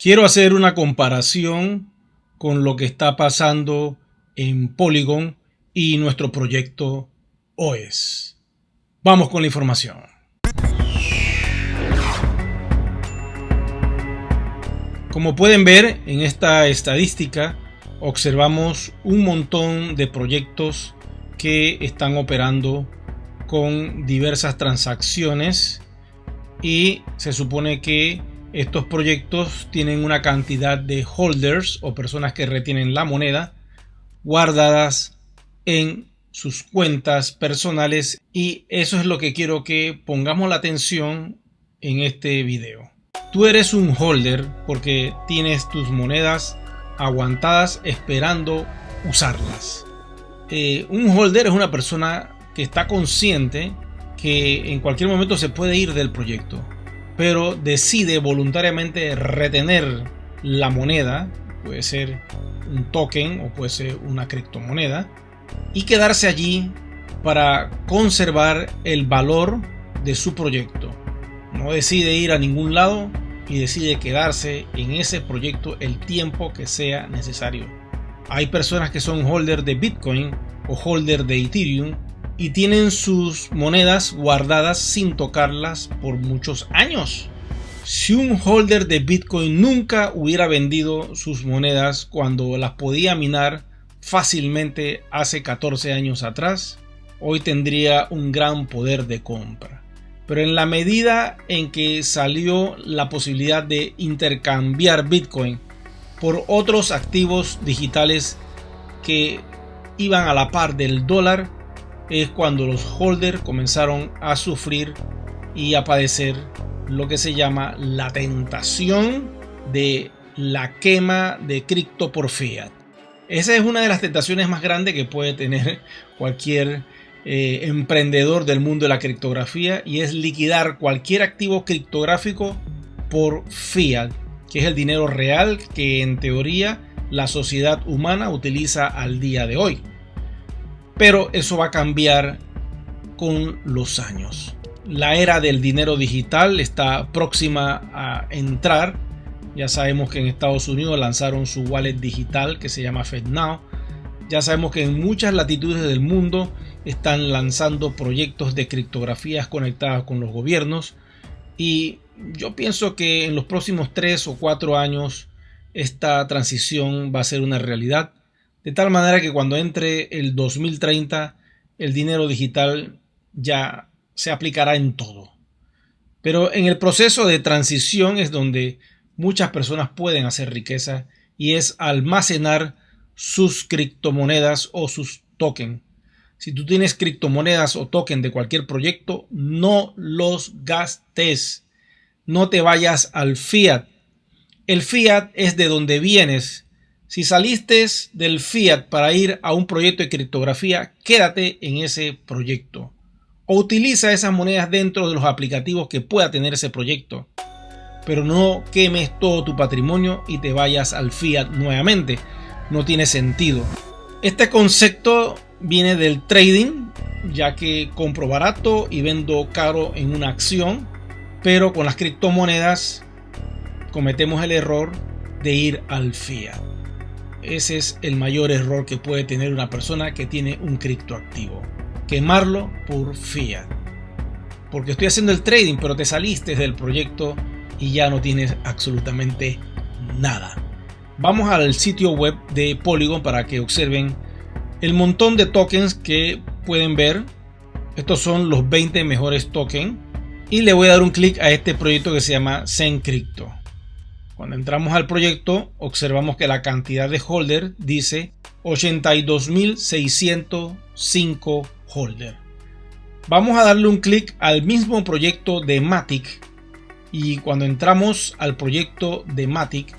Quiero hacer una comparación con lo que está pasando en Polygon y nuestro proyecto OES. Vamos con la información. Como pueden ver en esta estadística, observamos un montón de proyectos que están operando con diversas transacciones y se supone que estos proyectos tienen una cantidad de holders o personas que retienen la moneda guardadas en sus cuentas personales, y eso es lo que quiero que pongamos la atención en este video. Tú eres un holder porque tienes tus monedas aguantadas esperando usarlas. Un holder es una persona que está consciente que en cualquier momento se puede ir del proyecto, pero decide voluntariamente retener la moneda, puede ser un token o puede ser una criptomoneda, y quedarse allí para conservar el valor de su proyecto. No decide ir a ningún lado y decide quedarse en ese proyecto el tiempo que sea necesario. Hay personas que son holder de Bitcoin o holder de Ethereum y tienen sus monedas guardadas sin tocarlas por muchos años. Si un holder de Bitcoin nunca hubiera vendido sus monedas cuando las podía minar fácilmente hace 14 años atrás, hoy tendría un gran poder de compra. Pero en la medida en que salió la posibilidad de intercambiar Bitcoin por otros activos digitales que iban a la par del dólar, es cuando los holders comenzaron a sufrir y a padecer lo que se llama la tentación de la quema de cripto por fiat. Esa es una de las tentaciones más grandes que puede tener cualquier emprendedor del mundo de la criptografía, y es liquidar cualquier activo criptográfico por fiat, que es el dinero real que en teoría la sociedad humana utiliza al día de hoy. Pero eso va a cambiar con los años. La era del dinero digital está próxima a entrar. Ya sabemos que en Estados Unidos lanzaron su wallet digital que se llama FedNow. Ya sabemos que en muchas latitudes del mundo están lanzando proyectos de criptografías conectadas con los gobiernos. Y yo pienso que en los próximos 3 o 4 años esta transición va a ser una realidad. De tal manera que cuando entre el 2030 el dinero digital ya se aplicará en todo. Pero en el proceso de transición es donde muchas personas pueden hacer riqueza, y es almacenar sus criptomonedas o sus tokens. Si tú tienes criptomonedas o tokens de cualquier proyecto, no los gastes. No te vayas al fiat. El fiat es de donde vienes. Si saliste del fiat para ir a un proyecto de criptografía, quédate en ese proyecto. O utiliza esas monedas dentro de los aplicativos que pueda tener ese proyecto. Pero no quemes todo tu patrimonio y te vayas al fiat nuevamente. No tiene sentido. Este concepto viene del trading, ya que compro barato y vendo caro en una acción. Pero con las criptomonedas cometemos el error de ir al fiat. Ese es el mayor error que puede tener una persona que tiene un criptoactivo: quemarlo por fiat. Porque estoy haciendo el trading, pero te saliste del proyecto y ya no tienes absolutamente nada. Vamos al sitio web de Polygon para que observen el montón de tokens que pueden ver. Estos son los 20 mejores tokens. Y le voy a dar un clic a este proyecto que se llama Zen Crypto. Cuando entramos al proyecto, observamos que la cantidad de holders dice 82.605 holders. Vamos a darle un clic al mismo proyecto de Matic, y cuando entramos al proyecto de Matic,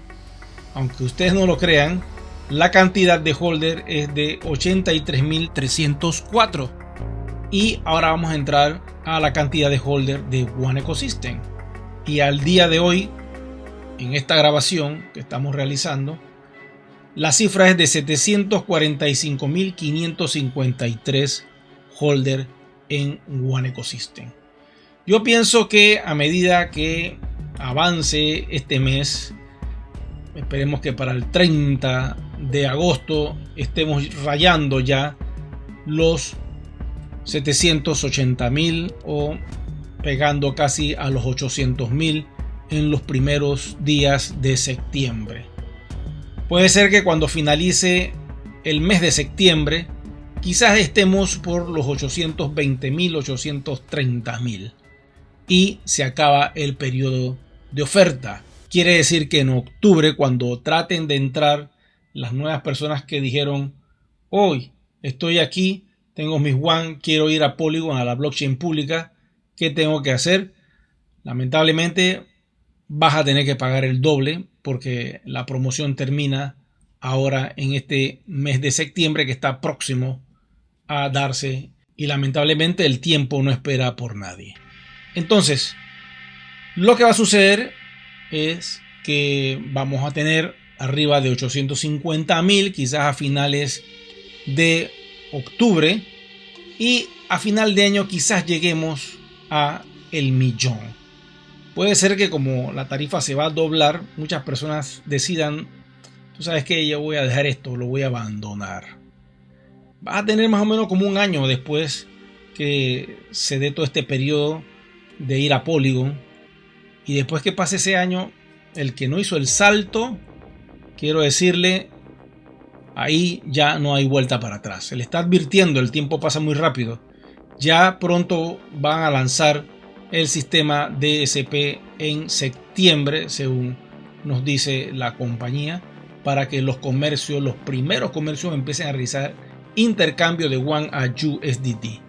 aunque ustedes no lo crean, la cantidad de holders es de 83.304. Y ahora vamos a entrar a la cantidad de holders de One Ecosystem. Y al día de hoy, en esta grabación que estamos realizando, la cifra es de 745.553 holders en One Ecosystem. Yo pienso que a medida que avance este mes, Esperemos que para el 30 de agosto estemos rayando ya los 780.000 o pegando casi a los 800.000 en los primeros días de septiembre. Puede ser que cuando finalice el mes de septiembre quizás estemos por los 820.000, 830.000 y se acaba el periodo de oferta. Quiere decir que en octubre, cuando traten de entrar las nuevas personas que dijeron: hoy estoy aquí, tengo mis WAN, quiero ir a Polygon, a la blockchain pública, ¿qué tengo que hacer? Lamentablemente vas a tener que pagar el doble porque la promoción termina ahora en este mes de septiembre que está próximo a darse y lamentablemente el tiempo no espera por nadie. Entonces, lo que va a suceder es que vamos a tener arriba de 850.000 quizás a finales de octubre y a final de año quizás lleguemos a el 1.000.000. Puede ser que como la tarifa se va a doblar, muchas personas decidan: tú sabes que yo voy a dejar esto, lo voy a abandonar. Vas a tener más o menos como un año después que se dé todo este periodo de ir a Polygon, y después que pase ese año, el que no hizo el salto, quiero decirle, ahí ya no hay vuelta para atrás. Se le está advirtiendo, el tiempo pasa muy rápido. Ya pronto van a lanzar el sistema DSP en septiembre, según nos dice la compañía, para que los comercios, los primeros comercios, empiecen a realizar intercambio de WAN a USDT.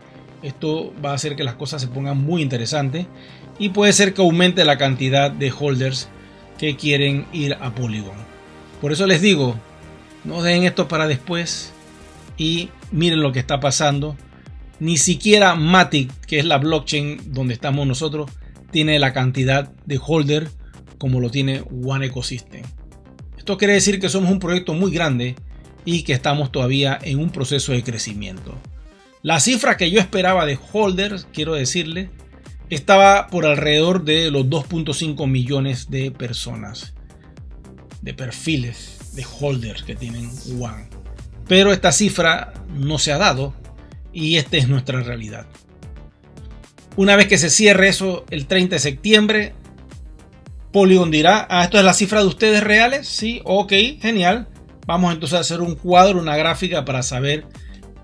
Esto va a hacer que las cosas se pongan muy interesantes y puede ser que aumente la cantidad de holders que quieren ir a Polygon. Por eso les digo, no dejen esto para después y miren lo que está pasando. Ni siquiera Matic, que es la blockchain donde estamos nosotros, tiene la cantidad de holder como lo tiene One Ecosystem. Esto quiere decir que somos un proyecto muy grande y que estamos todavía en un proceso de crecimiento. La cifra que yo esperaba de holders, quiero decirle, estaba por alrededor de los 2.5 millones de personas, de perfiles de holders que tienen One. Pero esta cifra no se ha dado y esta es nuestra realidad. Una vez que se cierre eso el 30 de septiembre, Polygon dirá: ¿esto es la cifra de ustedes reales? Sí, ok, genial. Vamos entonces a hacer un cuadro, una gráfica para saber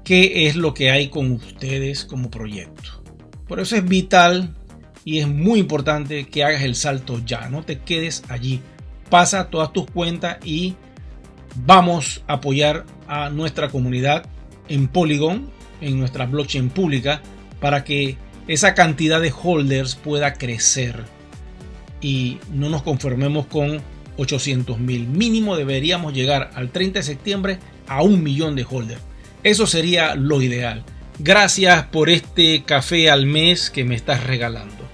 qué es lo que hay con ustedes como proyecto. Por eso es vital y es muy importante que hagas el salto ya. No te quedes allí. Pasa todas tus cuentas y vamos a apoyar a nuestra comunidad en Polygon, en nuestra blockchain pública, para que esa cantidad de holders pueda crecer y no nos conformemos con 800.000. Mínimo deberíamos llegar al 30 de septiembre a 1.000.000 de holders. Eso sería lo ideal. Gracias por este café al mes que me estás regalando.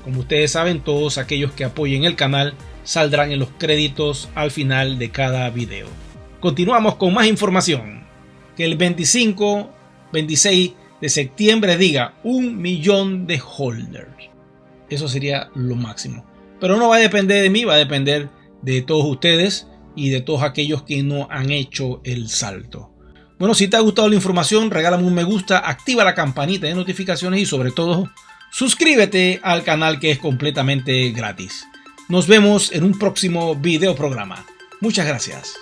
Como ustedes saben, todos aquellos que apoyen el canal saldrán en los créditos al final de cada video. Continuamos con más información. Que el 26 de septiembre diga 1.000.000 de holders. Eso sería lo máximo. Pero no va a depender de mí, va a depender de todos ustedes y de todos aquellos que no han hecho el salto. Bueno, si te ha gustado la información, regálame un me gusta, activa la campanita de notificaciones y sobre todo, suscríbete al canal que es completamente gratis. Nos vemos en un próximo video programa. Muchas gracias.